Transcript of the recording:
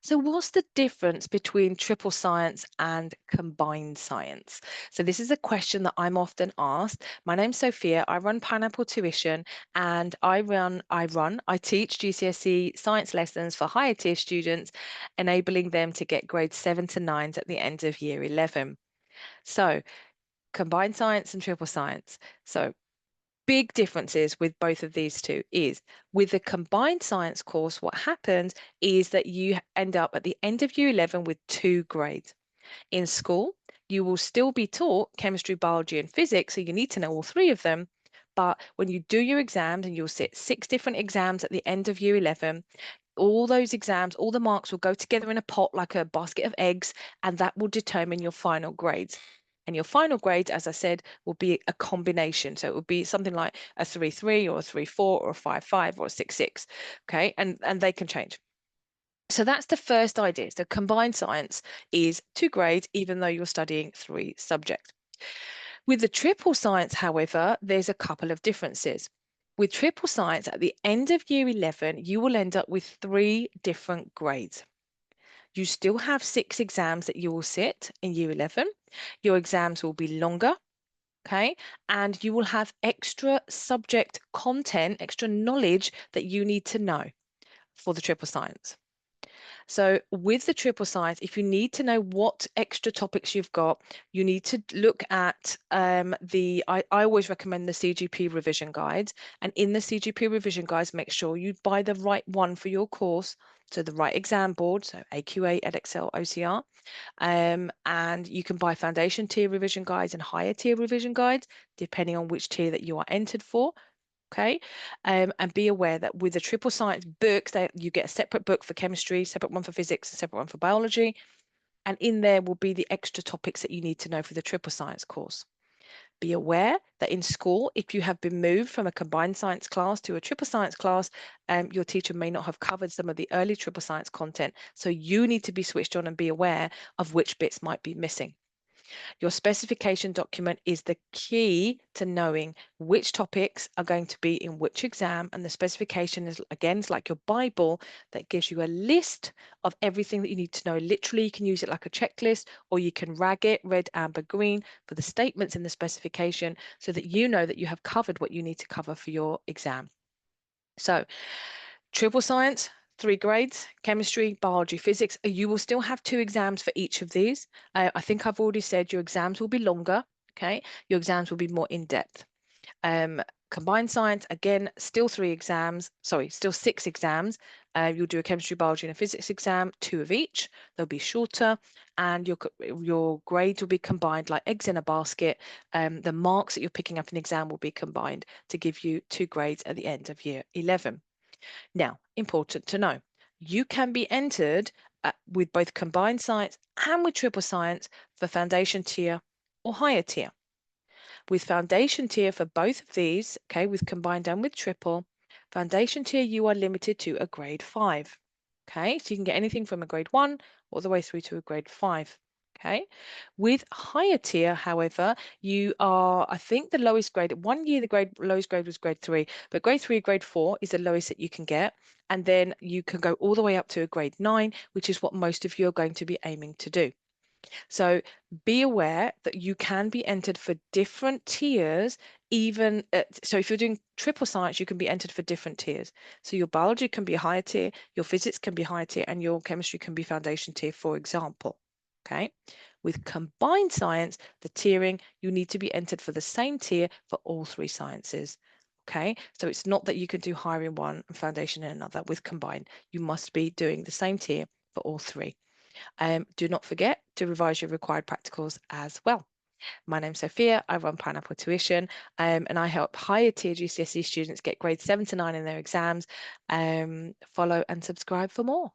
So what's the difference between triple science and combined science? So this is a question that I'm often asked. My name's Sophia. I run Pineapple Tuition and I teach GCSE science lessons for higher tier students, enabling them to get grades 7 to 9s at the end of year 11. So combined science and triple science. So big differences with both of these two is with the combined science course, what happens is that you end up at the end of year 11 with 2 grades. In school, you will still be taught chemistry, biology, and physics, so you need to know all 3 of them. But when you do your exams, and you'll sit 6 different exams at the end of year 11, all those exams, all the marks will go together in a pot like a basket of eggs, and that will determine your final grades. And your final grade, as I said, will be a combination. So it will be something like a 3.3 or a 3.4 or a 5.5 or a 6.6. Okay. And they can change. So that's the first idea. So combined science is 2 grades, even though you're studying 3 subjects. With the triple science, however, there's a couple of differences. With triple science, at the end of year 11, you will end up with 3 different grades. You still have 6 exams that you will sit in year 11. Your exams will be longer, okay? And you will have extra subject content, extra knowledge that you need to know for the triple science. So with the triple science, if you need to know what extra topics you've got, you need to look at I always recommend the CGP revision guides. And in the CGP revision guides, make sure you buy the right one for your course. So the right exam board, so AQA, Edexcel, OCR. And you can buy foundation tier revision guides and higher tier revision guides, depending on which tier that you are entered for. Okay. And be aware that with the triple science books, that you get a separate book for chemistry, separate one for physics, a separate one for biology. And in there will be the extra topics that you need to know for the triple science course. Be aware that in school, if you have been moved from a combined science class to a triple science class, your teacher may not have covered some of the early triple science content. So you need to be switched on and be aware of which bits might be missing. Your specification document is the key to knowing which topics are going to be in which exam. And the specification is, again, it's like your Bible that gives you a list of everything that you need to know. Literally, you can use it like a checklist, or you can rag it red, amber, green for the statements in the specification so that you know that you have covered what you need to cover for your exam. So triple science, 3 grades, chemistry, biology, physics. You will still have 2 exams for each of these. I think I've already said your exams will be longer. Okay, your exams will be more in depth. Combined science, again, still 3 exams, sorry, still 6 exams. You'll do a chemistry, biology, and a physics exam, 2 of each. They'll be shorter, and your grades will be combined like eggs in a basket. The marks that you're picking up in the exam will be combined to give you 2 grades at the end of year 11. Now, important to know, you can be entered with both combined science and with triple science for foundation tier or higher tier. With foundation tier for both of these, okay, with combined and with triple, foundation tier you are limited to a grade 5. Okay, so you can get anything from a grade 1 all the way through to a grade 5. Okay, with higher tier, however, you are, I think the lowest grade, one year the lowest grade was grade 3, but grade 3, grade 4 is the lowest that you can get. And then you can go all the way up to a grade 9, which is what most of you are going to be aiming to do. So be aware that you can be entered for different tiers, even so if you're doing triple science, you can be entered for different tiers. So your biology can be a higher tier, your physics can be higher tier, and your chemistry can be foundation tier, for example. Okay. With combined science, the tiering, you need to be entered for the same tier for all 3 sciences. Okay, so it's not that you can do higher in one and foundation in another. With combined, you must be doing the same tier for all 3. Do not forget to revise your required practicals as well. My name's Sophia, I run Pineapple Tuition, and I help higher tier GCSE students get grades 7 to 9 in their exams. Follow and subscribe for more.